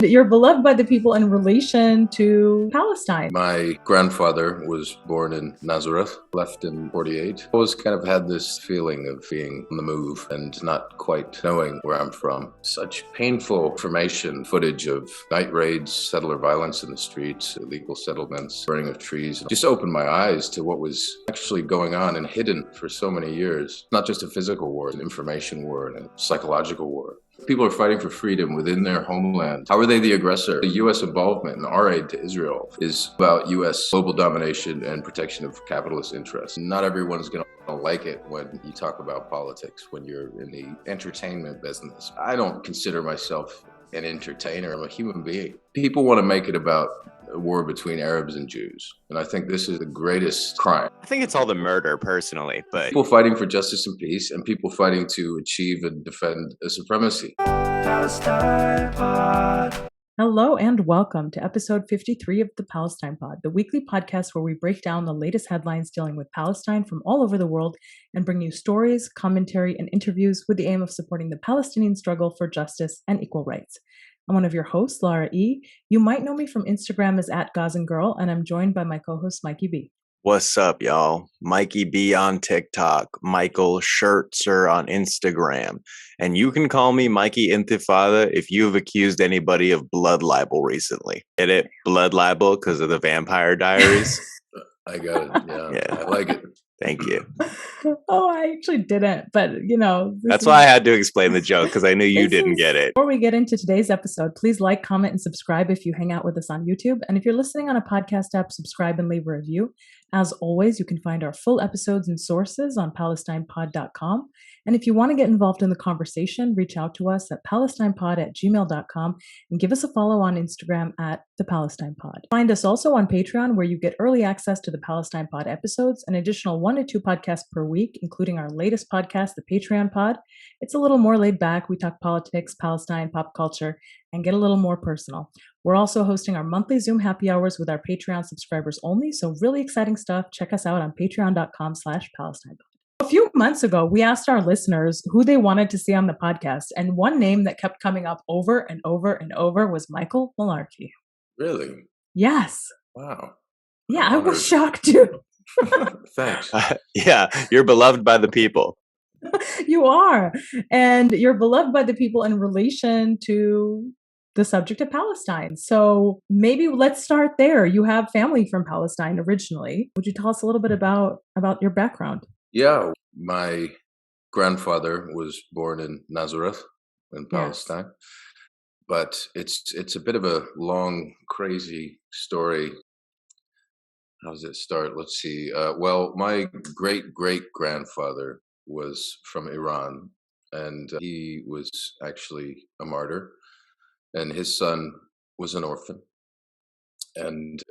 You're beloved by the people in relation to Palestine. My grandfather was born in Nazareth, left in 48. Always kind of had this feeling of being on the move and not quite knowing where I'm from. Such painful information, footage of night raids, settler violence in the streets, illegal settlements, burning of trees, just opened my eyes to what was actually going on and hidden for so many years. Not just a physical war, an information war and a psychological war. People are fighting for freedom within their homeland. How are they the aggressor? The U.S. involvement and our aid to Israel is about U.S. global domination and protection of capitalist interests. Not everyone's going to like it when you talk about politics, when you're in the entertainment business. I don't consider myself an entertainer. I'm a human being. People want to make it about a war between Arabs and Jews. And I think this is the greatest crime. I think it's all the murder, personally, but people fighting for justice and peace, and people fighting to achieve and defend a supremacy. Hello and welcome to episode 53 of the Palestine Pod, the weekly podcast where we break down the latest headlines dealing with Palestine from all over the world and bring you stories, commentary, and interviews with the aim of supporting the Palestinian struggle for justice and equal rights. I'm one of your hosts, Lara E. You might know me from Instagram as @GazanGirl, and I'm joined by my co-host, Mikey B. What's up, y'all? Mikey B on TikTok, Michael Schertzer on Instagram. And you can call me Mikey Intifada if you've accused anybody of blood libel recently. Get it? Blood libel because of the Vampire Diaries? I got it. Yeah. I like it. Thank you. Oh, I actually didn't, but that's why I had to explain the joke because I knew you didn't get it. Before we get into today's episode, please like, comment, and subscribe if you hang out with us on YouTube. And if you're listening on a podcast app, subscribe and leave a review. As always, you can find our full episodes and sources on PalestinePod.com. And if you want to get involved in the conversation, reach out to us at PalestinePod@gmail.com and give us a follow on Instagram @ThePalestinePod. Find us also on Patreon, where you get early access to the Palestine Pod episodes, an additional 1 to 2 podcasts per week, including our latest podcast, the Patreon Pod. It's a little more laid back. We talk politics, Palestine, pop culture, and get a little more personal. We're also hosting our monthly Zoom happy hours with our Patreon subscribers only, so really exciting stuff. Check us out on patreon.com/PalestinePod. A few months ago, we asked our listeners who they wanted to see on the podcast, and one name that kept coming up over and over and over was Michael Malarkey. Really? Yes. Wow. Yeah, I was shocked too. Thanks. Yeah, you're beloved by the people. You are. And you're beloved by the people in relation to the subject of Palestine. So maybe let's start there. You have family from Palestine originally. Would you tell us a little bit about your background? Yeah, my grandfather was born in Nazareth in Palestine. Yes. But it's a bit of a long, crazy story. How does it start? Let's see. Well, my great-great-grandfather was from Iran, and he was actually a martyr, and his son was an orphan. And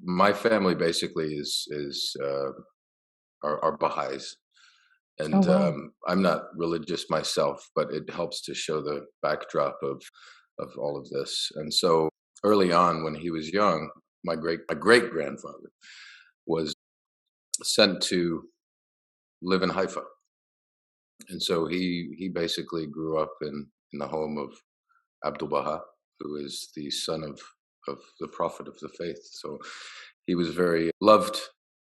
my family basically is are Baha'is. And I'm not religious myself, but it helps to show the backdrop of all of this. And so early on, when he was young, my great-grandfather was sent to live in Haifa. And so he basically grew up in the home of Abdul Baha, who is the son of the prophet of the faith. So he was very loved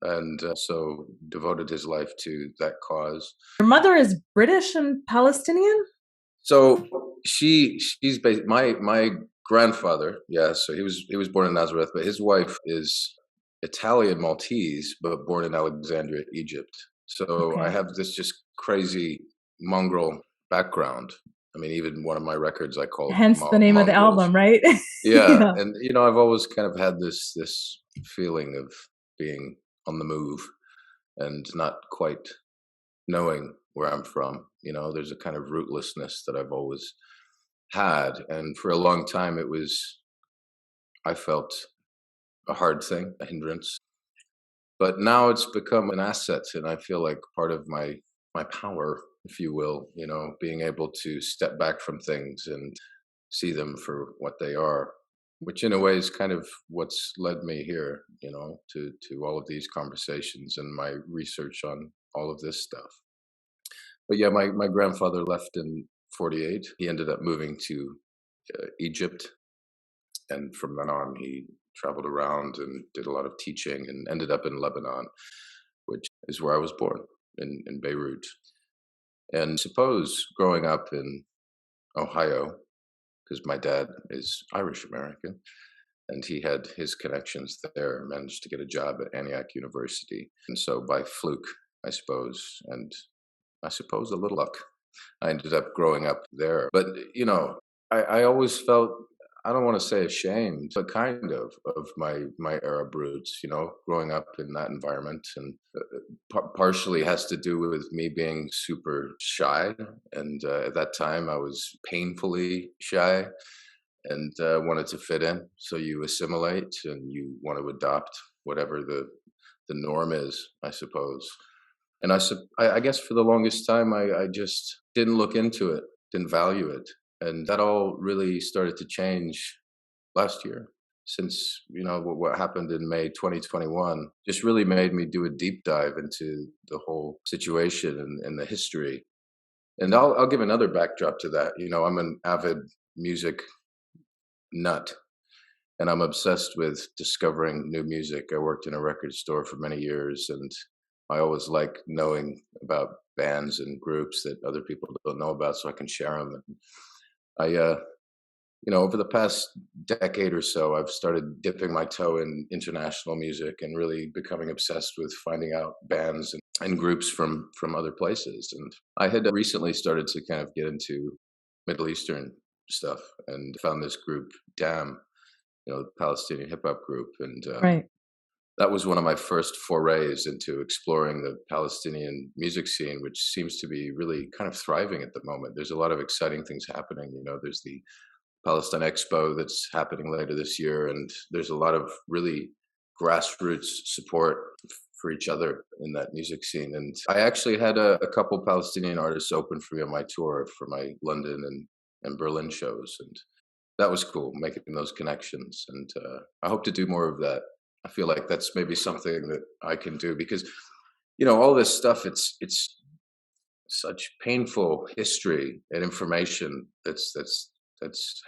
and so devoted his life to that cause. Your mother is British and Palestinian? So she's my grandfather, so he was born in Nazareth, but his wife is Italian Maltese, but born in Alexandria, Egypt. So okay. I have this just crazy mongrel background. I mean, even one of my records I call hence the name of the album, right? Yeah. And I've always kind of had this feeling of being on the move and not quite knowing where I'm from. There's a kind of rootlessness that I've always had, and for a long time I felt a hard thing, a hindrance. But now it's become an asset, and I feel like part of my power, if you will, being able to step back from things and see them for what they are, which in a way is kind of what's led me here, to all of these conversations and my research on all of this stuff. But yeah, my grandfather left in 48. He ended up moving to Egypt And from then on, he traveled around and did a lot of teaching and ended up in Lebanon, which is where I was born, in Beirut. And suppose growing up in Ohio, because my dad is Irish-American, and he had his connections there, managed to get a job at Antioch University. And so by fluke, I suppose, and I suppose a little luck, I ended up growing up there. But, I always felt, I don't want to say ashamed, but kind of my Arab roots, growing up in that environment. And partially has to do with me being super shy. And at that time, I was painfully shy and wanted to fit in. So you assimilate and you want to adopt whatever the norm is, I suppose. And I guess for the longest time, I just didn't look into it, didn't value it. And that all really started to change last year, since, what happened in May 2021 just really made me do a deep dive into the whole situation and the history. And I'll give another backdrop to that. I'm an avid music nut, and I'm obsessed with discovering new music. I worked in a record store for many years, and I always like knowing about bands and groups that other people don't know about, so I can share them. And over the past decade or so, I've started dipping my toe in international music and really becoming obsessed with finding out bands and groups from other places. And I had recently started to kind of get into Middle Eastern stuff and found this group, DAM, the Palestinian hip hop group. And Right. that was one of my first forays into exploring the Palestinian music scene, which seems to be really kind of thriving at the moment. There's a lot of exciting things happening. There's the Palestine Expo that's happening later this year, and there's a lot of really grassroots support for each other in that music scene. And I actually had a couple Palestinian artists open for me on my tour for my London and Berlin shows, and that was cool, making those connections. And I hope to do more of that. I feel like that's maybe something that I can do, because all this stuff, it's such painful history and information that's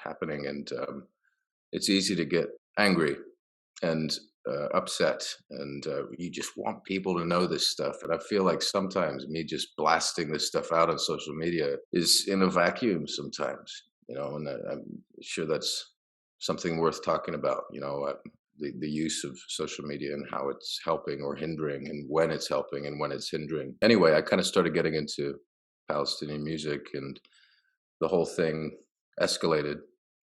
happening, and it's easy to get angry and upset, and you just want people to know this stuff. And I feel like sometimes me just blasting this stuff out on social media is in a vacuum sometimes, and I'm sure that's something worth talking about, the use of social media and how it's helping or hindering, and when it's helping and when it's hindering. Anyway, I kind of started getting into Palestinian music, and the whole thing escalated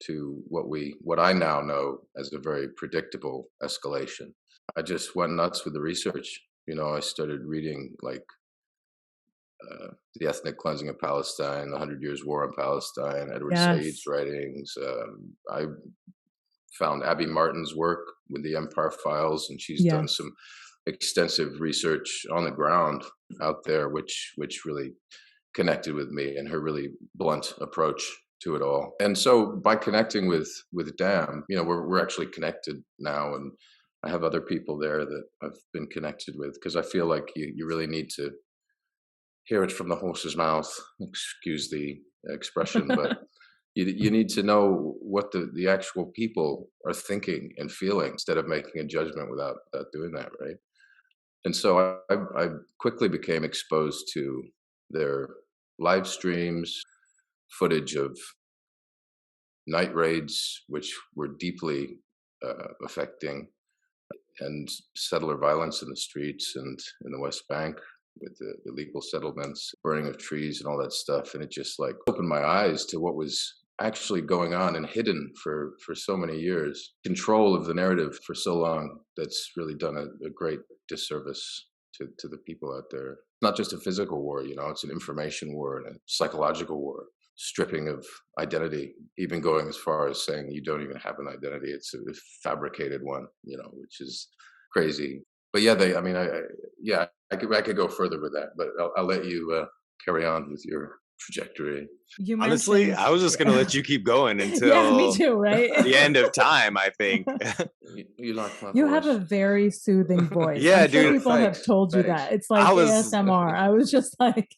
to what I now know as a very predictable escalation. I just went nuts with the research. I started reading like The Ethnic Cleansing of Palestine, The 100 Years War on Palestine, Edward Said's writings. I found Abby Martin's work with the Empire Files, and she's done some extensive research on the ground out there, which really connected with me, and her really blunt approach to it all. And so by connecting with DAM, we're actually connected now, and I have other people there that I've been connected with, because I feel like you really need to hear it from the horse's mouth, excuse the expression, but you need to know what the actual people are thinking and feeling, instead of making a judgment without doing that, right? And so I quickly became exposed to their live streams, footage of night raids, which were deeply affecting, and settler violence in the streets and in the West Bank, with the illegal settlements, burning of trees and all that stuff. And it just like opened my eyes to what was actually going on and hidden for so many years. Control of the narrative for so long, that's really done a great disservice to the people out there. Not just a physical war, it's an information war and a psychological war. Stripping of identity, even going as far as saying you don't even have an identity. It's a fabricated one, which is crazy. But yeah, I could go further with that, but I'll let you carry on with your trajectory. Honestly, I was just going to let you keep going until me too, right? the end of time, I think. You like my You voice? have a very soothing voice. Yeah, I'm sure dude. people have told you that. It's like ASMR. I was just like...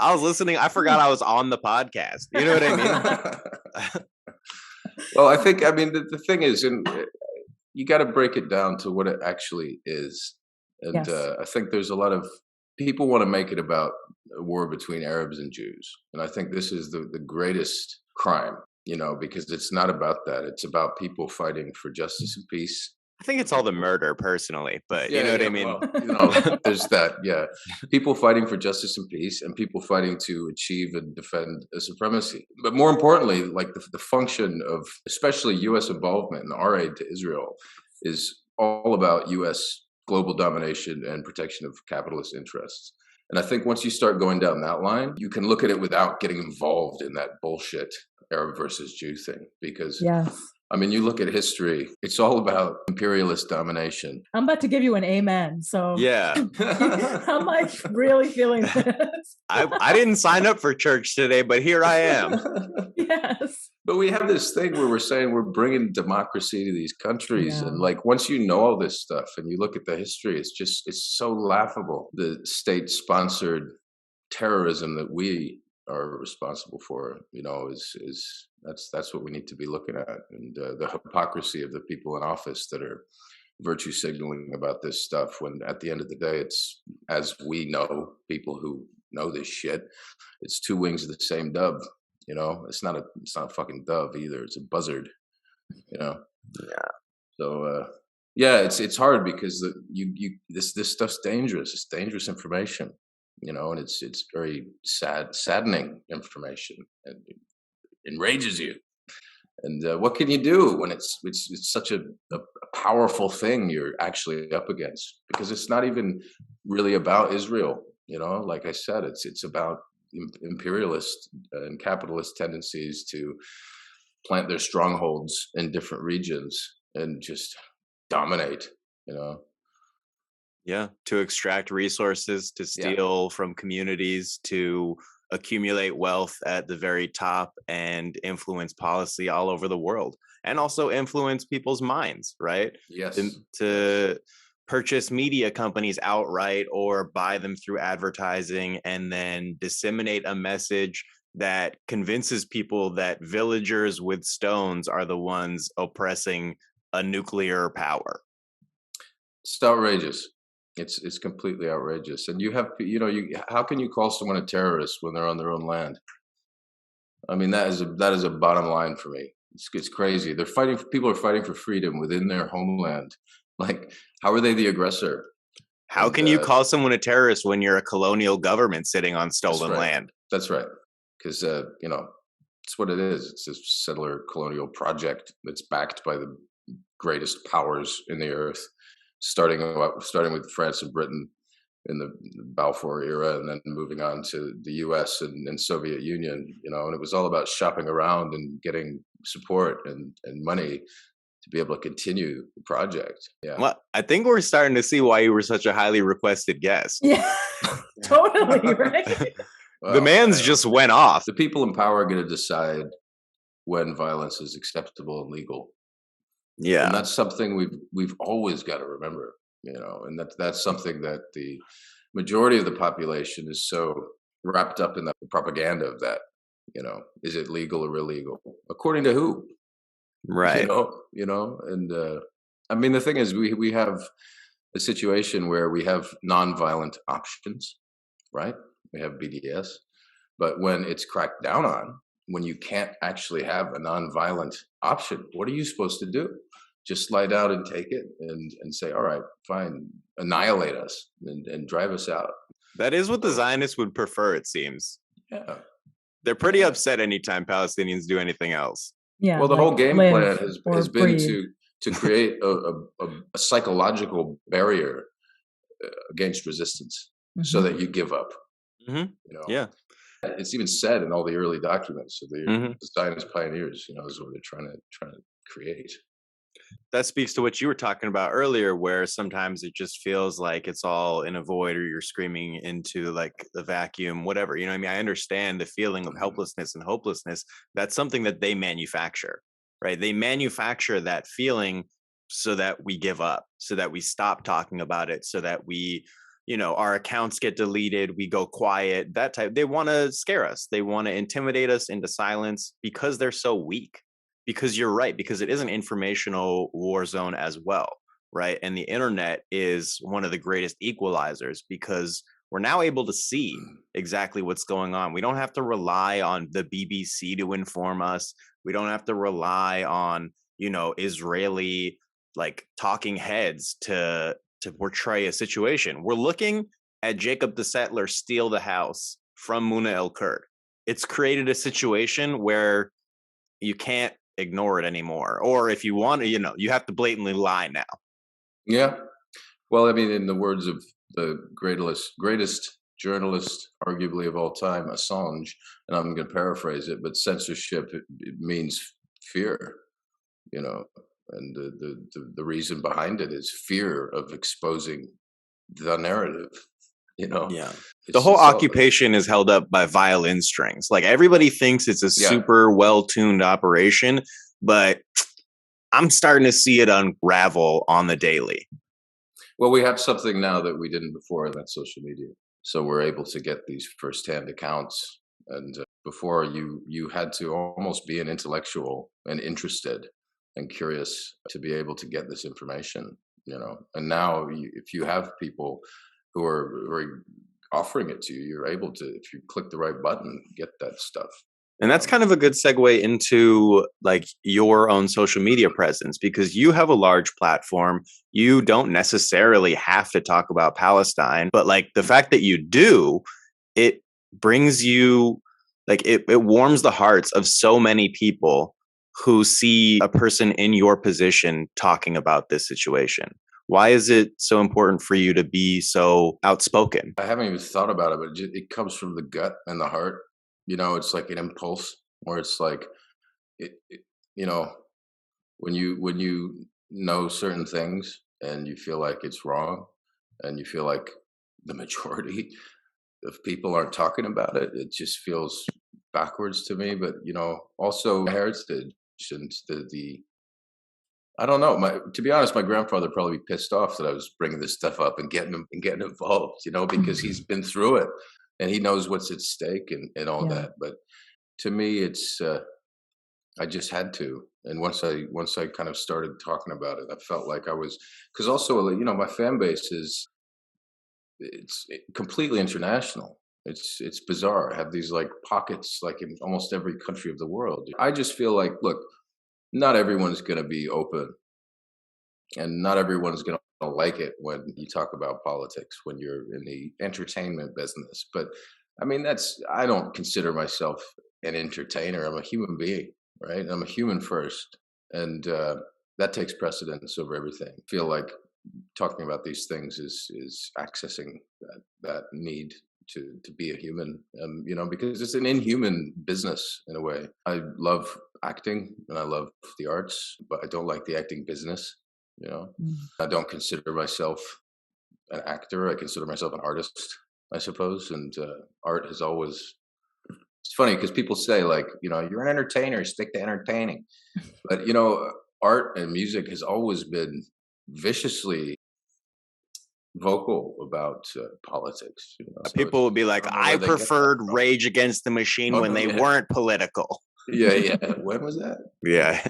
I was listening. I forgot I was on the podcast. You know what I mean? Well, I mean, the thing is, you got to break it down to what it actually is. And Yes. I think there's a lot of people want to make it about a war between Arabs and Jews. And I think this is the greatest crime, because it's not about that. It's about people fighting for justice and peace. I think it's all the murder personally, but you know what I mean? Well, there's that. Yeah. People fighting for justice and peace, and people fighting to achieve and defend a supremacy. But more importantly, like the function of especially U.S. involvement in our aid to Israel is all about U.S. global domination and protection of capitalist interests. And I think once you start going down that line, you can look at it without getting involved in that bullshit Arab versus Jew thing. Because Yes. I mean, you look at history, it's all about imperialist domination. I'm about to give you an amen. So Yeah. I'm like really feeling this. I didn't sign up for church today, but here I am. Yes. But we have this thing where we're saying we're bringing democracy to these countries. Yeah. And like, once you know all this stuff and you look at the history, it's so laughable. The state-sponsored terrorism that we are responsible for, that's what we need to be looking at. And the hypocrisy of the people in office that are virtue signaling about this stuff, when at the end of the day, it's, as we know, people who know this shit, it's two wings of the same dove. It's not a fucking dove either. It's a buzzard. Yeah. So it's hard because this stuff's dangerous. It's dangerous information. And it's very saddening information, and it enrages you. And what can you do when it's such a powerful thing you're actually up against? Because it's not even really about Israel. Like I said, it's about imperialist and capitalist tendencies to plant their strongholds in different regions and just dominate. Yeah, to extract resources, to steal from communities, to accumulate wealth at the very top and influence policy all over the world, and also influence people's minds, right? Yes. To purchase media companies outright or buy them through advertising, and then disseminate a message that convinces people that villagers with stones are the ones oppressing a nuclear power. It's outrageous. It's completely outrageous. And you have, how can you call someone a terrorist when they're on their own land? I mean, that is a bottom line for me. It's crazy. People are fighting for freedom within their homeland. Like, how are they the aggressor? How can you call someone a terrorist when you're a colonial government sitting on stolen land? That's right. Because, it's what it is. It's a settler colonial project that's backed by the greatest powers in the earth, starting with France and Britain in the Balfour era, and then moving on to the U.S. and Soviet Union, and it was all about shopping around and getting support and money to be able to continue the project. Yeah. Well, I think we're starting to see why you were such a highly requested guest. Yeah, totally, right? Well, the man's just went off. The people in power are going to decide when violence is acceptable and legal. Yeah. And that's something we've always got to remember, and that's something that the majority of the population is so wrapped up in the propaganda of that, is it legal or illegal? According to who? Right. And I mean, the thing is, we have a situation where we have nonviolent options, right? We have BDS, but when it's cracked down on, when you can't actually have a nonviolent option, what are you supposed to do? Just lie down and take it and say, all right, fine, annihilate us and drive us out. That is what the Zionists would prefer, it seems. Yeah. They're pretty upset anytime Palestinians do anything else. Yeah. Well, the whole game plan has been to create a psychological barrier against resistance, so that you give up. Mm-hmm. Yeah. It's even said in all the early documents of the Zionist pioneers, is what they're trying to create. That speaks to what you were talking about earlier, where sometimes it just feels like it's all in a void, or you're screaming into like the vacuum, whatever. I mean, I understand the feeling of helplessness and hopelessness. That's something that they manufacture, right? They manufacture that feeling so that we give up, so that we stop talking about it, so that we, our accounts get deleted, we go quiet, that type. They want to scare us. They want to intimidate us into silence because they're so weak. because you're right, because it is an informational war zone as well, right? And the internet is one of the greatest equalizers because we're now able to see exactly what's going on. We don't have to rely on the BBC to inform us. We don't have to rely on, Israeli like talking heads to portray a situation. We're looking at Jacob the Settler steal the house from Muna El Kurd. It's created a situation where you can't ignore it anymore. Or if you want to, you have to blatantly lie now. Yeah. Well, I mean, in the words of the greatest journalist, arguably of all time, Assange, and I'm going to paraphrase it, but censorship, it means fear, and the reason behind it is fear of exposing the narrative, Yeah. The whole occupation is held up by violin strings. Like everybody thinks it's a super well-tuned operation, but I'm starting to see it unravel on the daily. Well, we have something now that we didn't before, and that's social media. So we're able to get these firsthand accounts. And before you had to almost be an intellectual and interested and curious to be able to get this information, And now if you have people who are offering it to you, you're able to, if you click the right button, get that stuff. And that's kind of a good segue into like your own social media presence, because you have a large platform. You don't necessarily have to talk about Palestine, but like the fact that you do, it brings you like it warms the hearts of so many people who see a person in your position talking about this situation. Why is it so important for you to be so outspoken? I haven't even thought about it, but it comes from the gut and the heart. It's like an impulse, or it's like, when you know certain things and you feel like it's wrong, and you feel like the majority of people aren't talking about it, it just feels backwards to me. But also heritage and the I don't know. To be honest, my grandfather would probably be pissed off that I was bringing this stuff up and getting involved, because he's been through it and he knows what's at stake and all that. But to me, it's I just had to. And once I kind of started talking about it, I felt like I was, because also my fan base it's completely international. It's bizarre. I have these like pockets like in almost every country of the world. I just feel like, look, not everyone's going to be open, and not everyone's going to like it when you talk about politics when you're in the entertainment business. But I mean, I don't consider myself an entertainer. I'm a human being, right? I'm a human first, and that takes precedence over everything. I feel like talking about these things is accessing that need to be a human, because it's an inhuman business in a way. I love acting and I love the arts, but I don't like the acting business. I don't consider myself an actor. I consider myself an artist, I suppose. And art has always, it's funny because people say like, you're an entertainer, stick to entertaining. But, art and music has always been viciously vocal about politics. So people would be like, I preferred Rage Against the Machine when they weren't political. Yeah. When was that? Yeah.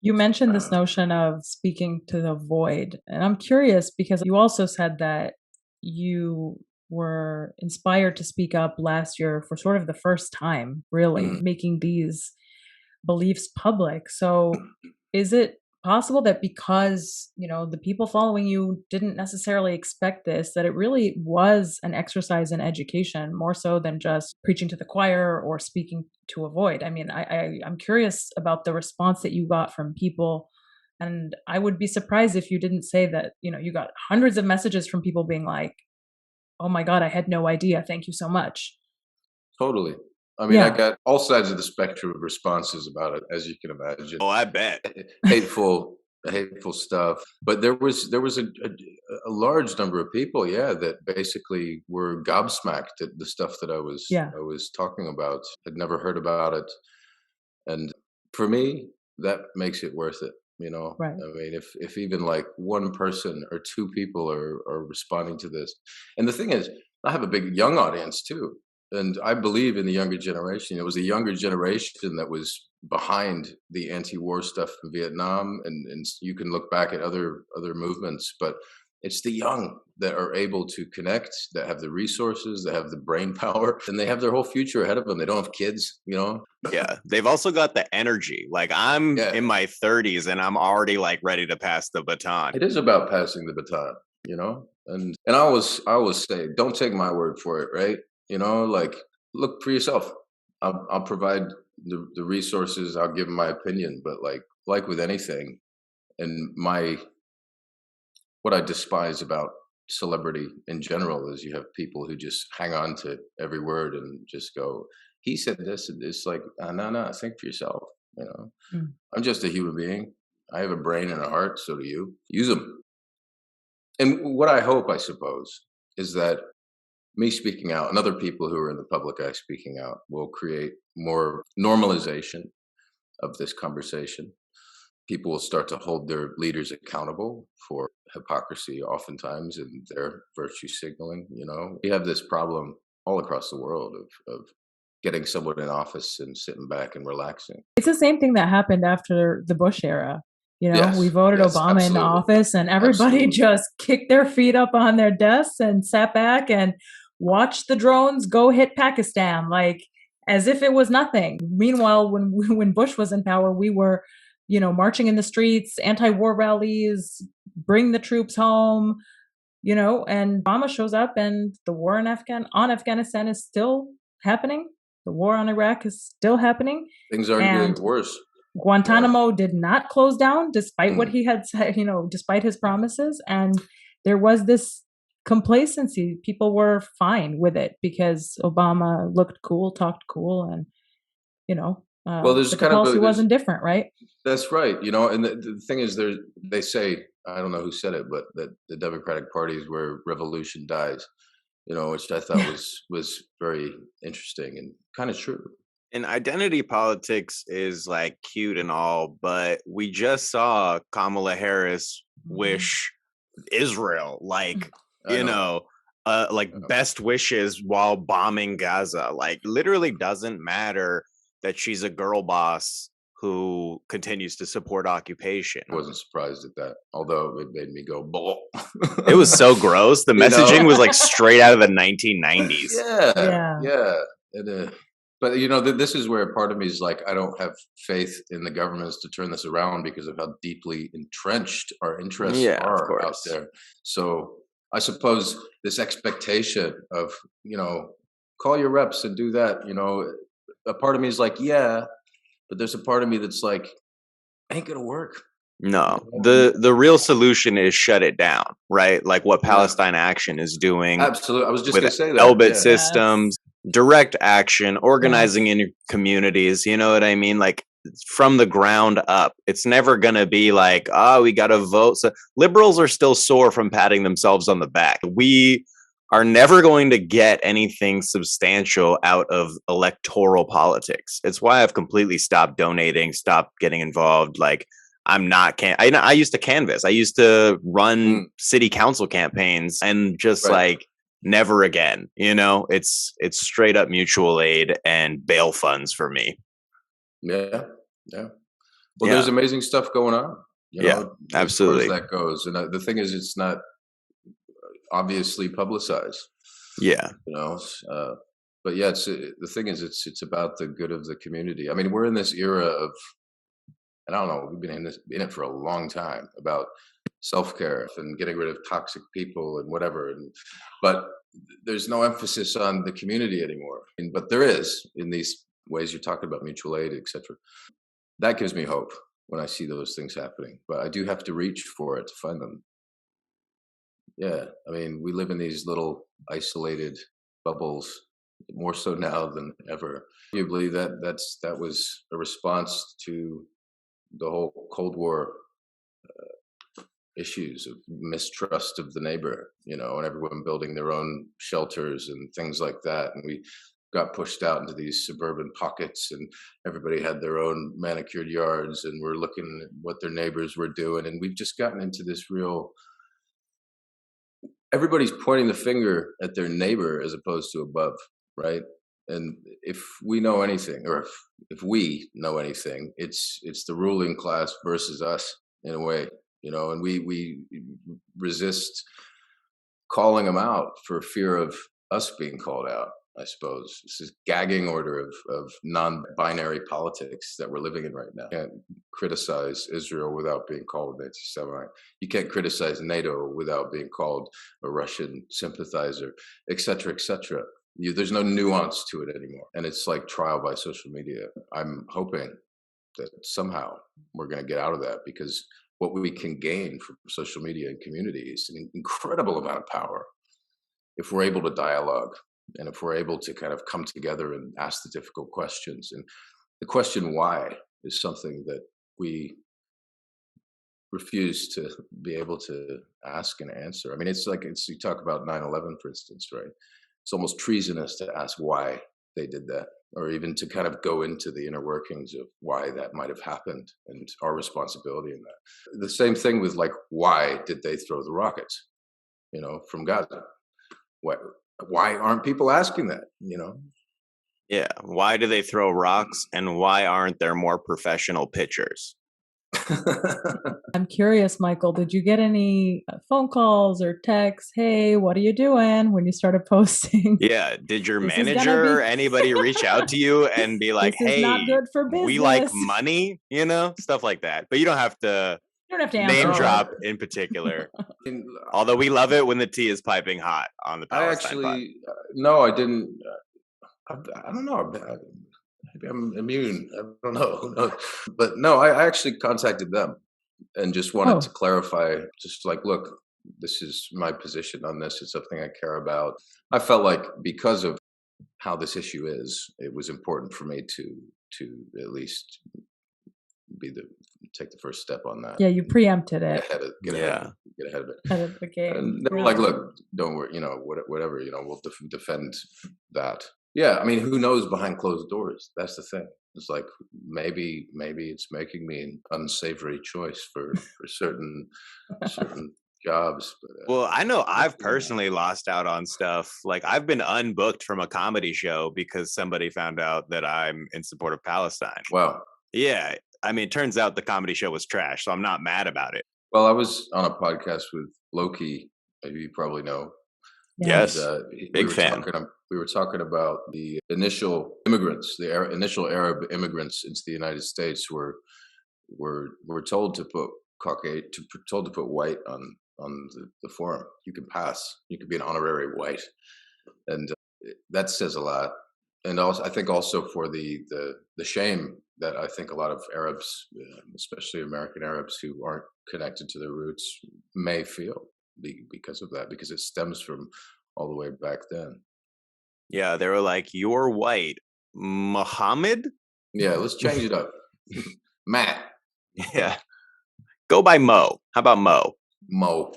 You mentioned this notion of speaking to the void, and I'm curious because you also said that you were inspired to speak up last year for sort of the first time, really, making these beliefs public. So is it possible that because, the people following you didn't necessarily expect this, that it really was an exercise in education more so than just preaching to the choir or speaking to a void? I mean, I'm curious about the response that you got from people. And I would be surprised if you didn't say that, you got hundreds of messages from people being like, oh my God, I had no idea. Thank you so much. Totally. I mean, I got all sides of the spectrum of responses about it, as you can imagine. Oh, I bet. Hateful stuff. But there was a large number of people, that basically were gobsmacked at the stuff that I was talking about. Had never heard about it, and for me, that makes it worth it. Right. I mean, if even like one person or two people are responding to this, and the thing is, I have a big young audience too. And I believe in the younger generation. It was the younger generation that was behind the anti-war stuff in Vietnam, and you can look back at other movements, but it's the young that are able to connect, that have the resources, that have the brain power, and they have their whole future ahead of them. They don't have kids, you know? Yeah, they've also got the energy. Like I'm in my 30s and I'm already like ready to pass the baton. It is about passing the baton, you know? And I always say, don't take my word for it, right? You know, like look for yourself. I'll provide the resources, I'll give my opinion, but like with anything, and what I despise about celebrity in general is you have people who just hang on to every word and just go, he said this, and it's like, no, think for yourself. You know, I'm just a human being. I have a brain and a heart, so do you. Use them. And what I hope, I suppose, is that me speaking out and other people who are in the public eye speaking out will create more normalization of this conversation. People will start to hold their leaders accountable for hypocrisy oftentimes in their virtue signaling. You know, we have this problem all across the world of getting someone in office and sitting back and relaxing. It's the same thing that happened after the Bush era. You know, we voted Obama into office and everybody just kicked their feet up on their desks and sat back and watched the drones go hit Pakistan, like as if it was nothing. Meanwhile, when Bush was in power, we were, you know, marching in the streets, anti-war rallies, bring the troops home, you know, and Obama shows up and the war on Afghanistan is still happening. The war on Iraq is still happening. Things are getting worse. Guantanamo did not close down despite what he had said, you know, despite his promises. And there was this complacency. People were fine with it because Obama looked cool, talked cool, and, you know, well, there's the policy wasn't different, right? That's right. You know, and the thing is, they say, I don't know who said it, but that the Democratic Party is where revolution dies. You know, which I thought was very interesting and kind of true. And identity politics is like cute and all, but we just saw Kamala Harris wish Israel like, you know, like best wishes while bombing Gaza. Like literally doesn't matter that she's a girl boss who continues to support occupation. I wasn't surprised at that, although it made me go, bull. It was so gross. The messaging was like straight out of the 1990s. Yeah. And, but, you know, this is where part of me is like, I don't have faith in the governments to turn this around because of how deeply entrenched our interests are out there. So I suppose this expectation of, you know, call your reps and do that, you know, a part of me is like, yeah, but there's a part of me that's like, ain't gonna work. No, the real solution is shut it down, right? Like what Palestine Action is doing. Absolutely. I was just going to say that. Elbit systems, direct action, organizing in your communities. You know what I mean? Like from the ground up. It's never going to be like, we got to vote. So liberals are still sore from patting themselves on the back. We are never going to get anything substantial out of electoral politics. It's why I've completely stopped donating, stopped getting involved. Like, I'm not, I used to canvass. I used to run city council campaigns and just like never again, you know, it's straight up mutual aid and bail funds for me. Yeah. Well, there's amazing stuff going on. You know, absolutely. As far as that goes. And the thing is, it's not obviously publicized. Yeah. You know, but yeah, the thing is, it's about the good of the community. I mean, we're in this era of, and I don't know, we've been in it for a long time about self-care and getting rid of toxic people and whatever. But there's no emphasis on the community anymore. But there is in these ways you're talking about, mutual aid, etc. That gives me hope when I see those things happening. But I do have to reach for it to find them. Yeah, I mean, we live in these little isolated bubbles, more so now than ever. You believe that was a response to the whole Cold War issues of mistrust of the neighbor, you know, and everyone building their own shelters and things like that. And we got pushed out into these suburban pockets and everybody had their own manicured yards and we're looking at what their neighbors were doing. And we've just gotten into this real, everybody's pointing the finger at their neighbor as opposed to above, right? And if we know anything, or if we know anything, it's the ruling class versus us in a way, and we resist calling them out for fear of us being called out. I suppose this is gagging order of non-binary politics that we're living in right now. You can't criticize Israel without being called an anti-Semite. You can't criticize NATO without being called a Russian sympathizer, et cetera, et cetera. There's no nuance to it anymore. And it's like trial by social media. I'm hoping that somehow we're going to get out of that, because what we can gain from social media and community is an incredible amount of power if we're able to dialogue, and if we're able to kind of come together and ask the difficult questions. And the question why is something that we refuse to be able to ask and answer. I mean, you talk about 9/11, for instance, right? It's almost treasonous to ask why they did that, or even to kind of go into the inner workings of why that might have happened and our responsibility in that. The same thing with, like, why did they throw the rockets, from Gaza? Why aren't people asking that, Yeah. Why do they throw rocks, and why aren't there more professional pitchers? I'm curious, Michael, did you get any phone calls or texts? Hey, what are you doing, when you started posting? Yeah. Did your manager or anybody reach out to you and be like, this is hey, not good for business. We like money, stuff like that. But you don't have to name drop in particular. Although we love it when the tea is piping hot on the Palestine pod. No, I didn't. I don't know. Maybe I'm immune. I don't know. But no, I actually contacted them and just wanted to clarify, just like, look, this is my position on this. It's something I care about. I felt like because of how this issue is, it was important for me to at least take the first step on that. Yeah, you preempted it. Get ahead of it. Ahead of the game. And they were like, look, don't worry, whatever, we'll defend that. Yeah, I mean, who knows behind closed doors? That's the thing. It's like, maybe it's making me an unsavory choice for certain jobs. But, well, I know I've personally lost out on stuff. Like, I've been unbooked from a comedy show because somebody found out that I'm in support of Palestine. Wow. Yeah. I mean, it turns out the comedy show was trash, so I'm not mad about it. Well, I was on a podcast with Loki. Maybe you probably know. Yes, big fan. We were talking about the initial immigrants, initial Arab immigrants into the United States were told to put white on the form. You can pass. You can be an honorary white, and that says a lot. And also, I think also for the shame that I think a lot of Arabs, especially American Arabs who aren't connected to their roots, may feel because of that, because it stems from all the way back then. Yeah, they were like, "You're white, Muhammad." Yeah, let's change it up, Matt. Yeah, go by Mo. How about Mo? Mo.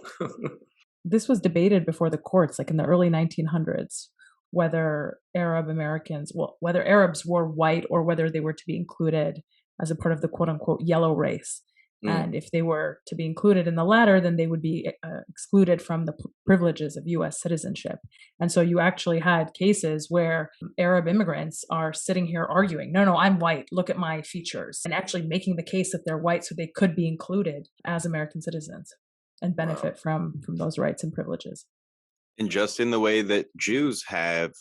This was debated before the courts, like in the early 1900s, whether whether Arabs were white or whether they were to be included as a part of the quote unquote yellow race. And if they were to be included in the latter, then they would be excluded from the privileges of U.S. citizenship. And so you actually had cases where Arab immigrants are sitting here arguing, no, I'm white, look at my features, and actually making the case that they're white so they could be included as American citizens and benefit from those rights and privileges. And just in the way that Jews have,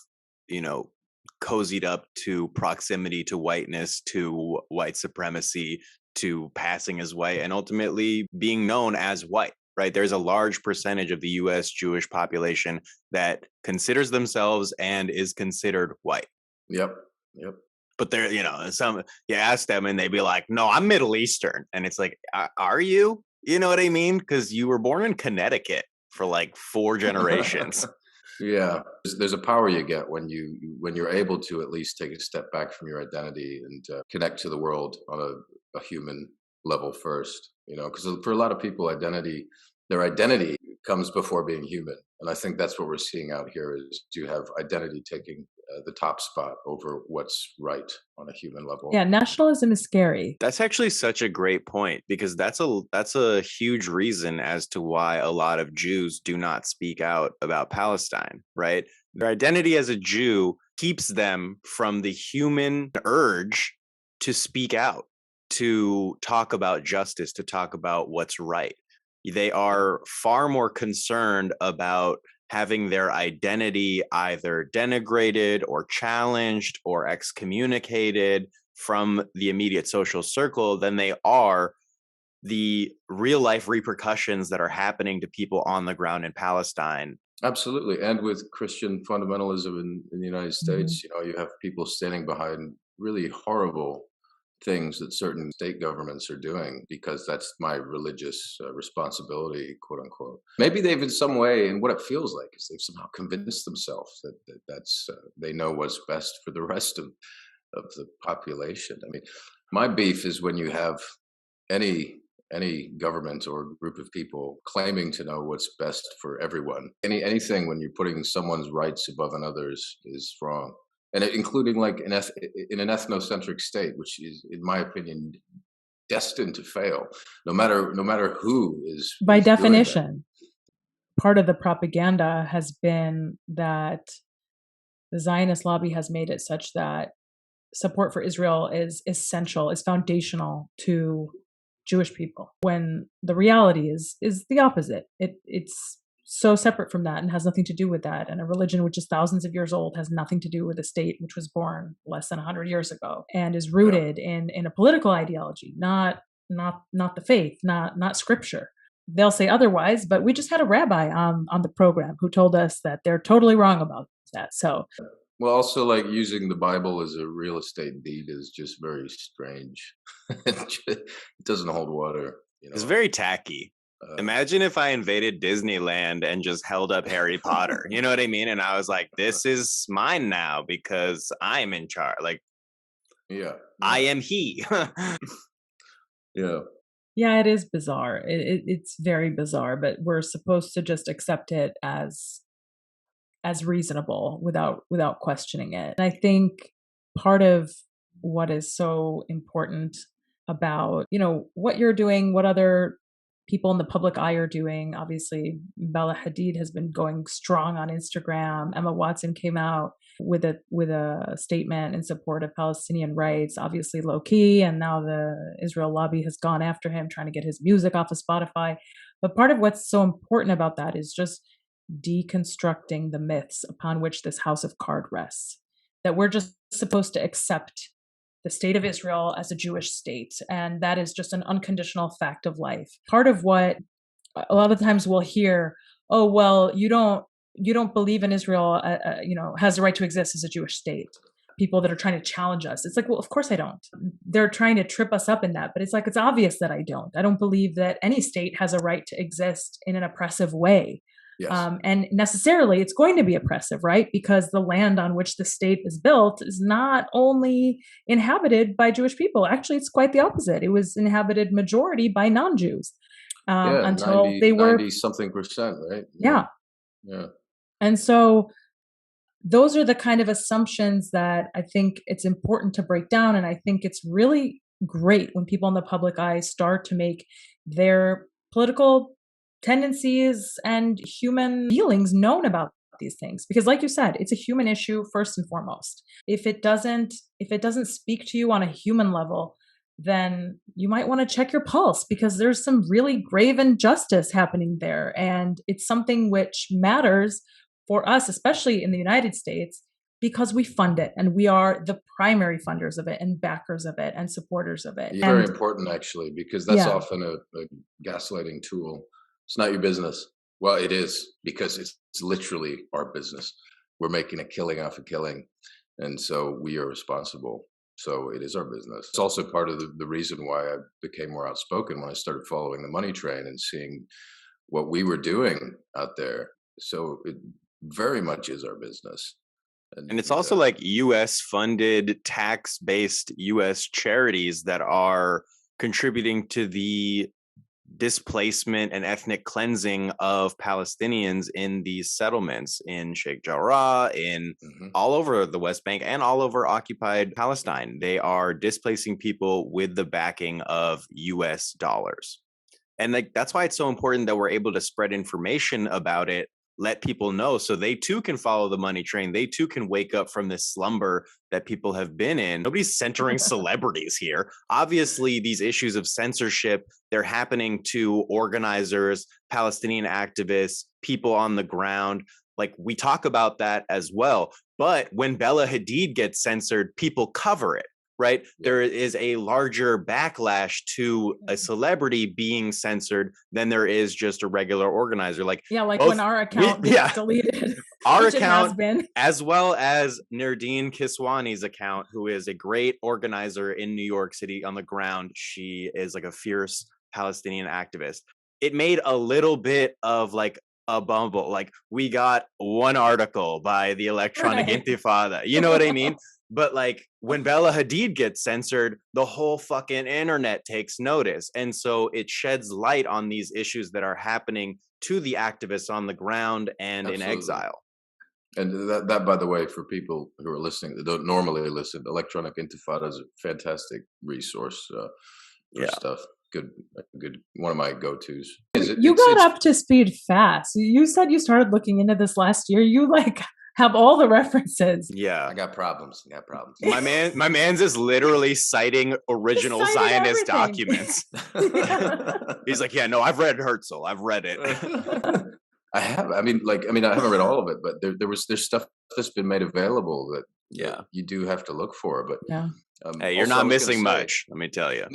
cozied up to proximity to whiteness, to white supremacy, to passing as white, and ultimately being known as white, right? There's a large percentage of the U.S. Jewish population that considers themselves and is considered white. Yep. But they're, you ask them and they'd be like, no, I'm Middle Eastern. And it's like, are you? You know what I mean? Because you were born in Connecticut for like 4 generations. Yeah, there's a power you get when you're able to at least take a step back from your identity and connect to the world on a human level first. Because for a lot of people, their identity comes before being human, and I think that's what we're seeing out here is you have identity taking the top spot over what's right on a human level. Yeah, nationalism is scary. That's actually such a great point, because that's a huge reason as to why a lot of Jews do not speak out about Palestine, right? Their identity as a Jew keeps them from the human urge to speak out, to talk about justice, to talk about what's right. They are far more concerned about having their identity either denigrated or challenged or excommunicated from the immediate social circle than they are the real life repercussions that are happening to people on the ground in Palestine. Absolutely. And with Christian fundamentalism in the United States, you have people standing behind really horrible things that certain state governments are doing because that's my religious responsibility, quote unquote. Maybe they've in some way, and what it feels like is they've somehow convinced themselves that's they know what's best for the rest of the population. I mean, my beef is when you have any government or group of people claiming to know what's best for everyone. Anything when you're putting someone's rights above another's is wrong, and including like in an ethnocentric state, which is, in my opinion, destined to fail. No matter who is by definition. Part of the propaganda has been that the Zionist lobby has made it such that support for Israel is essential, is foundational to Jewish people, when the reality is the opposite. It's so separate from that and has nothing to do with that. And a religion which is thousands of years old has nothing to do with a state which was born less than 100 years ago and is rooted in a political ideology, not the faith, not scripture. They'll say otherwise, but we just had a rabbi on the program who told us that they're totally wrong about that. So, well, also like using the Bible as a real estate deed is just very strange. It doesn't hold water. It's very tacky. Imagine if I invaded Disneyland and just held up Harry Potter. You know what I mean? And I was like, this is mine now because I'm in charge. Like, I am he. Yeah, it is bizarre. It's very bizarre, but we're supposed to just accept it as reasonable without questioning it. And I think part of what is so important about, what you're doing, what other people in the public eye are doing. Obviously, Bella Hadid has been going strong on Instagram. Emma Watson came out with a statement in support of Palestinian rights, obviously low key, and now the Israel lobby has gone after him, trying to get his music off of Spotify. But part of what's so important about that is just deconstructing the myths upon which this house of cards rests, that we're just supposed to accept the state of Israel as a Jewish state, and that is just an unconditional fact of life. Part of what a lot of times we'll hear, oh, well, you don't believe in Israel, has the right to exist as a Jewish state. People that are trying to challenge us. It's like, well, of course I don't. They're trying to trip us up in that, but it's like, it's obvious that I don't. I don't believe that any state has a right to exist in an oppressive way. Yes. And necessarily it's going to be oppressive, right? Because the land on which the state is built is not only inhabited by Jewish people. Actually, it's quite the opposite. It was inhabited majority by non-Jews until 90, they were 90-something%, right? Yeah. And so those are the kind of assumptions that I think it's important to break down. And I think it's really great when people in the public eye start to make their political tendencies and human feelings known about these things, because like you said, it's a human issue first and foremost. If it doesn't speak to you on a human level, then you might want to check your pulse, because there's some really grave injustice happening there, and it's something which matters for us, especially in the United States, because we fund it and we are the primary funders of it and backers of it and supporters of it. Very important, actually, because that's often a gaslighting tool. It's not your business. Well, it is, because it's literally our business. We're making a killing off a killing, and so we are responsible. So it is our business. It's also part of the reason why I became more outspoken when I started following the money train and seeing what we were doing out there. So it very much is our business. And it's also like U.S. funded, tax-based U.S. charities that are contributing to the displacement and ethnic cleansing of Palestinians in these settlements in Sheikh Jarrah, in all over the West Bank and all over occupied Palestine. They are displacing people with the backing of US dollars. And that's why it's so important that we're able to spread information about it let people know so they too can follow the money train. They too can wake up from this slumber that people have been in. Nobody's centering celebrities here. Obviously, these issues of censorship, they're happening to organizers, Palestinian activists, people on the ground. Like, we talk about that as well. But when Bella Hadid gets censored, people cover it. Right. Yeah. There is a larger backlash to a celebrity being censored than there is just a regular organizer. Like, when our account gets deleted, our account has been, as well as Nerdine Kiswani's account, who is a great organizer in New York City on the ground. She is like a fierce Palestinian activist. It made a little bit of like a bumble. Like, we got one article by the Electronic Intifada. You know what I mean? But like, when Bella Hadid gets censored, the whole fucking internet takes notice. And so it sheds light on these issues that are happening to the activists on the ground and in exile. And that, by the way, for people who are listening that don't normally listen, Electronic Intifada is a fantastic resource for stuff. Good, one of my go-tos. You got up to speed fast. You said you started looking into this last year. You like have all the references. Yeah, I got problems. My man's is literally citing original Zionist documents. He's like, yeah, no, I've read Herzl. I've read it. I have. I mean, I haven't read all of it, but there's stuff that's been made available that you do have to look for. But hey, you're not missing much. Let me tell you.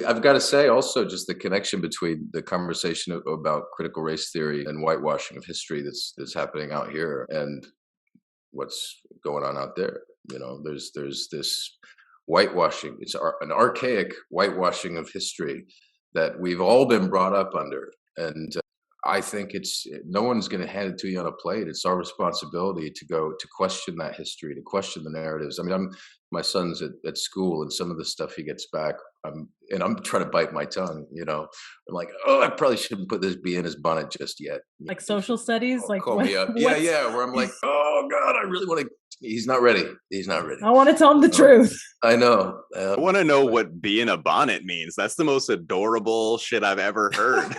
I've got to say also just the connection between the conversation about critical race theory and whitewashing of history that's happening out here and what's going on out there. You know, there's this whitewashing. It's an archaic whitewashing of history that we've all been brought up under, and I think no one's going to hand it to you on a plate. It's our responsibility to question that history, to question the narratives. I mean, my son's at school, and some of the stuff he gets back, I'm trying to bite my tongue. You know, I'm like, I probably shouldn't put this bee in his bonnet just yet. Like social studies, call me up. Yeah. Where I'm like, oh God, I really want to. He's not ready. I want to tell him the truth. I know. I want to know what bee in a bonnet means. That's the most adorable shit I've ever heard.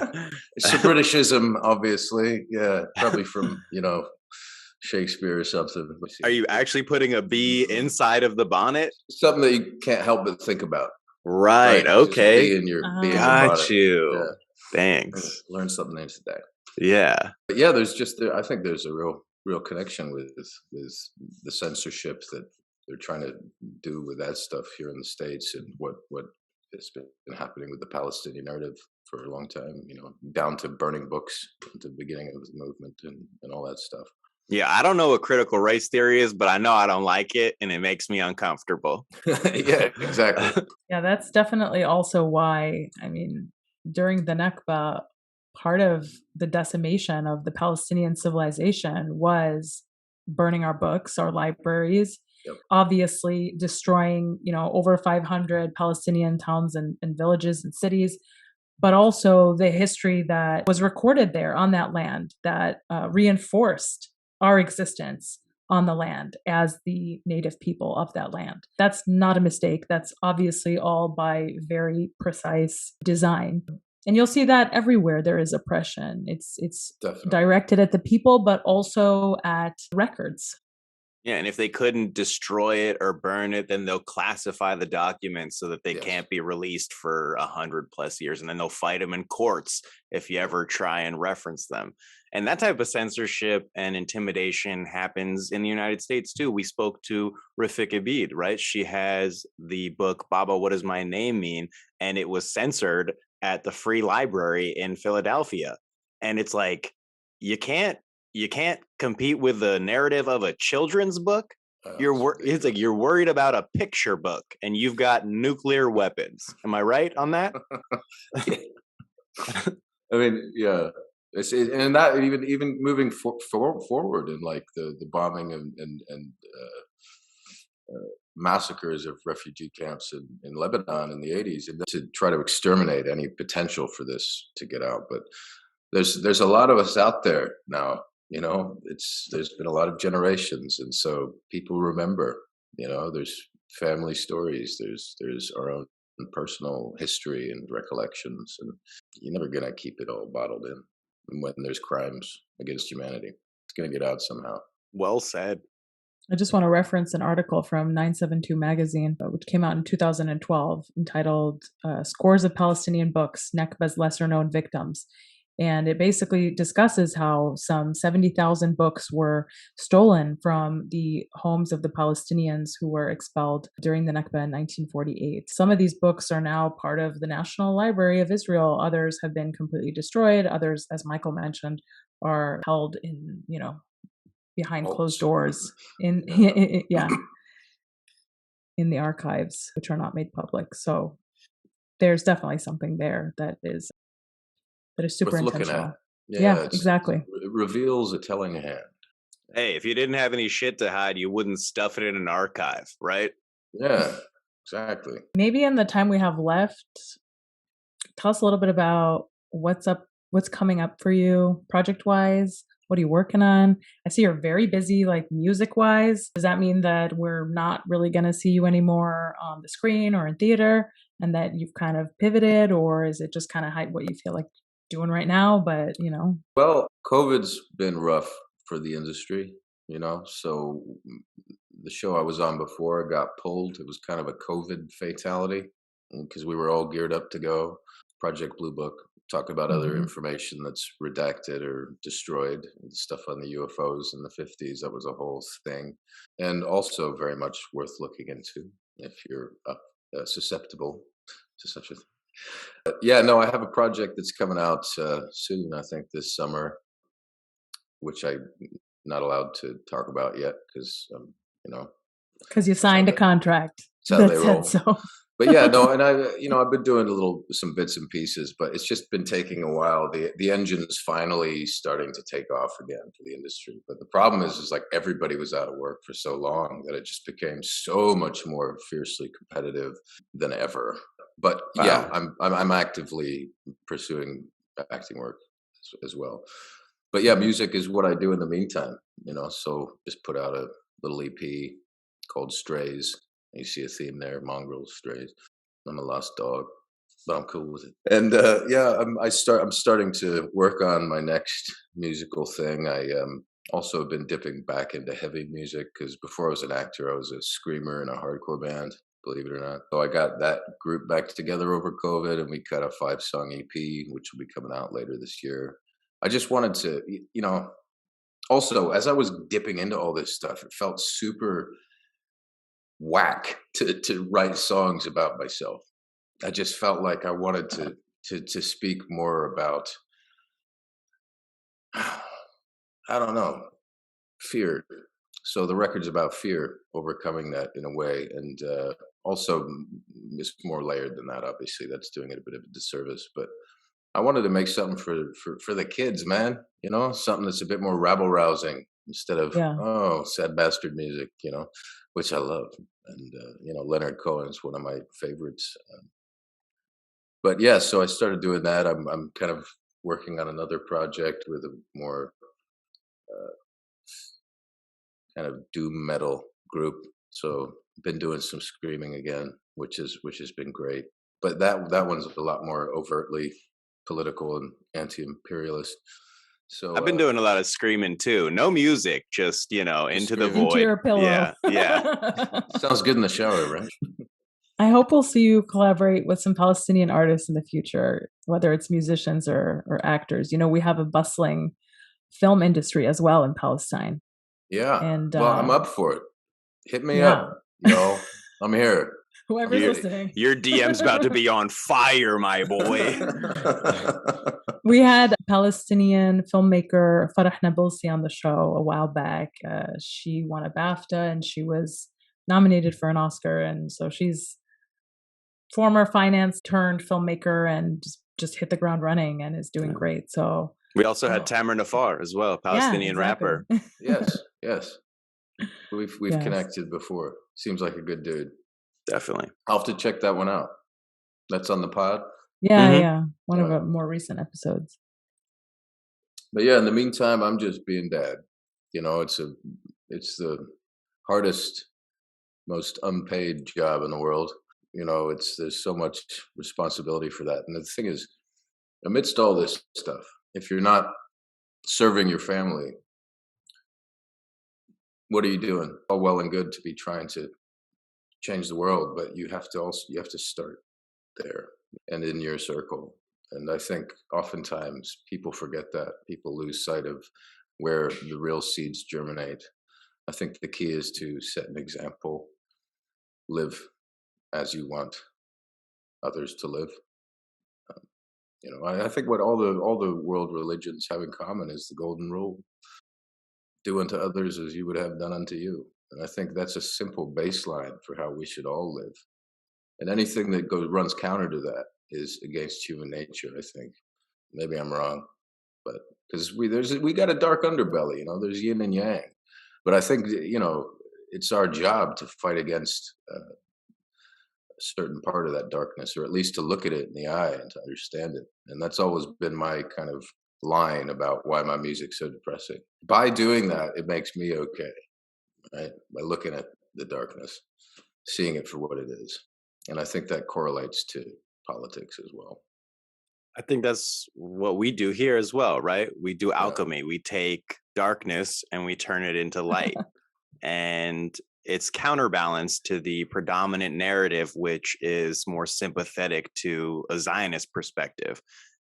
It's a Britishism, obviously. Yeah, probably from Shakespeare or something. Are you actually putting a bee inside of the bonnet? Something that you can't help but think about. Right. Okay. Bee in your Got you. Yeah. Thanks. Learn something new today. Yeah. But yeah, I think there's a real connection with the censorship that they're trying to do with that stuff here in the States, and what has been happening with the Palestinian narrative for a long time, you know, down to burning books at the beginning of the movement and all that stuff. Yeah, I don't know what critical race theory is, but I know I don't like it, and it makes me uncomfortable. Yeah, exactly. Yeah, that's definitely also why, I mean, during the Nakba, part of the decimation of the Palestinian civilization was burning our books, our libraries, obviously destroying, over 500 Palestinian towns and villages and cities, but also the history that was recorded there on that land that reinforced our existence on the land as the native people of that land. That's not a mistake. That's obviously all by very precise design. And you'll see that everywhere there is oppression. It's directed at the people, but also at records. Yeah, and if they couldn't destroy it or burn it, then they'll classify the documents so that they can't be released for 100+ years, and then they'll fight them in courts if you ever try and reference them. And that type of censorship and intimidation happens in the United States too. We spoke to Rafik Abid, right? She has the book Baba, What Does My Name Mean? And it was censored at the Free Library in Philadelphia. And it's like, you can't compete with the narrative of a children's book. It's like you're worried about a picture book and you've got nuclear weapons. Am I right on that? I mean, yeah. And that even moving forward in like the bombing and massacres of refugee camps in Lebanon in the 80s, and to try to exterminate any potential for this to get out. But there's a lot of us out there now. You know, there's been a lot of generations, and so people remember. You know, there's family stories, there's our own personal history and recollections, and you're never gonna keep it all bottled in. when there's crimes against humanity. It's going to get out somehow. Well said. I just want to reference an article from 972 magazine, which came out in 2012, entitled Scores of Palestinian Books, Nakba's Lesser Known Victims. And it basically discusses how some 70,000 books were stolen from the homes of the Palestinians who were expelled during the Nakba in 1948. Some of these books are now part of the National Library of Israel. Others have been completely destroyed. Others, as Michael mentioned, are held in, behind closed doors in in the archives, which are not made public. So there's definitely something there that is super worth intentional. looking at. Yeah, exactly. It reveals a telling hand. Hey, if you didn't have any shit to hide, you wouldn't stuff it in an archive, right? Yeah, exactly. Maybe in the time we have left, tell us a little bit about what's coming up for you project-wise. What are you working on? I see you're very busy, like music-wise. Does that mean that we're not really going to see you anymore on the screen or in theater, and that you've kind of pivoted, or is it just kind of what you feel like doing right now? But Well, COVID's been rough for the industry, so the show I was on before got pulled. It was kind of a COVID fatality because we were all geared up to go. Project Blue Book, talk about other information that's redacted or destroyed, stuff on the UFOs in the 50s. That was a whole thing. And also very much worth looking into if you're susceptible to such a thing. But yeah, no, I have a project that's coming out soon, I think this summer, which I'm not allowed to talk about yet because, because you signed a contract that said so. But yeah, no, and I've been doing some bits and pieces, but it's just been taking a while. The engine's finally starting to take off again for the industry. But the problem is like everybody was out of work for so long that it just became so much more fiercely competitive than ever. But wow. Yeah, I'm actively pursuing acting work as well. But yeah, music is what I do in the meantime, so just put out a little EP called Strays. You see a theme there, mongrels, strays. I'm a lost dog, but I'm cool with it. And yeah, I'm starting to work on my next musical thing. I also have been dipping back into heavy music because before I was an actor, I was a screamer in a hardcore band, believe it or not. So I got that group back together over COVID, and we cut a 5-song EP, which will be coming out later this year. I just wanted to, also, as I was dipping into all this stuff, it felt super whack to write songs about myself. I just felt like I wanted to speak more about, I don't know, fear. So the record's about fear, overcoming that in a way, and also it's more layered than that. Obviously, that's doing it a bit of a disservice, but I wanted to make something for the kids, man. Something that's a bit more rabble rousing instead of sad bastard music. Which I love, and Leonard Cohen's one of my favorites. But yeah, so I started doing that. I'm kind of working on another project with a more kind of doom metal group. So I've been doing some screaming again, which has been great. But that one's a lot more overtly political and anti-imperialist. So I've been doing a lot of screaming too. No music, just into the void. Into your pillow. Yeah. Sounds good in the shower, right? I hope we'll see you collaborate with some Palestinian artists in the future, whether it's musicians or actors. We have a bustling film industry as well in Palestine. Yeah. And well, I'm up for it. Hit me up. I'm here. Whoever's listening. Your DM's about to be on fire, my boy. We had Palestinian filmmaker Farah Nabilsi on the show a while back. She won a BAFTA and she was nominated for an Oscar. And so she's former finance turned filmmaker and just hit the ground running and is doing great. So we also had Tamer Nafar as well, Palestinian rapper. Yes. We've connected before. Seems like a good dude. Definitely. I'll have to check that one out. That's on the pod? Yeah. One of our more recent episodes. But yeah, in the meantime, I'm just being dad. It's the hardest, most unpaid job in the world. There's so much responsibility for that. And the thing is, amidst all this stuff, If you're not serving your family, what are you doing? All well and good to be trying to change the world, but you have to start there and in your circle. And I think oftentimes people forget that. People lose sight of where the real seeds germinate. I think the key is to set an example, live as you want others to live. I think what all the world religions have in common is the golden rule: do unto others as you would have done unto you. And I think that's a simple baseline for how we should all live. And anything that runs counter to that is against human nature, I think. Maybe I'm wrong, but because we got a dark underbelly, there's yin and yang. But I think, it's our job to fight against a certain part of that darkness, or at least to look at it in the eye and to understand it. And that's always been my kind of line about why my music's so depressing. By doing that, it makes me okay, right? By looking at the darkness, seeing it for what it is. And I think that correlates to politics as well. I think that's what we do here as well, right? We do alchemy. We take darkness and we turn it into light. And it's counterbalanced to the predominant narrative, which is more sympathetic to a Zionist perspective.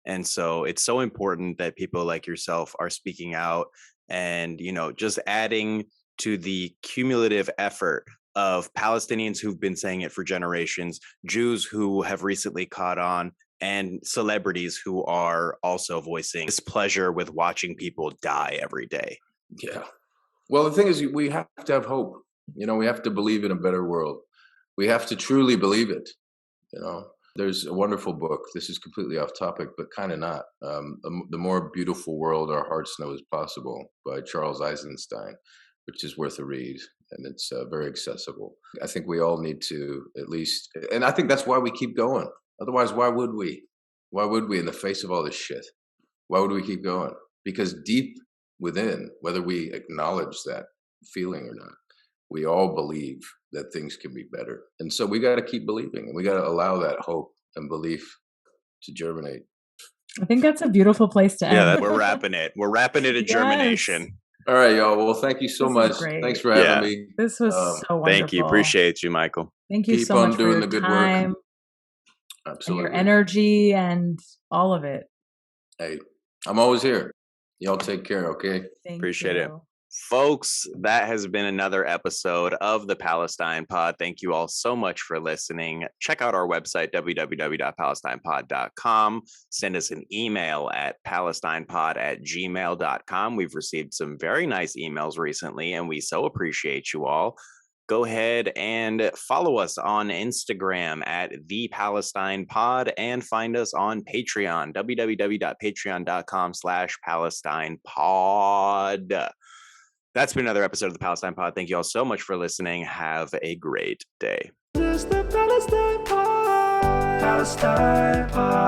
And so it's so important that people like yourself are speaking out and, just adding to the cumulative effort of Palestinians who've been saying it for generations, Jews who have recently caught on, and celebrities who are also voicing displeasure with watching people die every day. Yeah. Well, the thing is, we have to have hope. We have to believe in a better world. We have to truly believe it. There's a wonderful book. This is completely off topic, but kind of not. The More Beautiful World Our Hearts Know Is Possible by Charles Eisenstein, which is worth a read. And it's very accessible. I think we all need to at least, and I think that's why we keep going. Otherwise, why would we? Why would we in the face of all this shit? Why would we keep going? Because deep within, whether we acknowledge that feeling or not, we all believe that things can be better. And so we got to keep believing, and we got to allow that hope and belief to germinate. I think that's a beautiful place to end. Yeah, we're wrapping it. We're wrapping it at germination. All right, y'all. Well, thank you so much. Thanks for having me. This was so wonderful. Thank you. Appreciate you, Michael. Thank you so much for your time. Absolutely. And your energy and all of it. Hey, I'm always here. Y'all take care, okay? Appreciate it. Folks, that has been another episode of the Palestine Pod. Thank you all so much for listening. Check out our website, www.palestinepod.com. Send us an email at palestinepod@gmail.com. We've received some very nice emails recently, and we so appreciate you all. Go ahead and follow us on Instagram at The Palestine Pod and find us on Patreon, www.patreon.com/PalestinePod. That's been another episode of the Palestine Pod. Thank you all so much for listening. Have a great day. This is the Palestine Pod. Palestine Pod.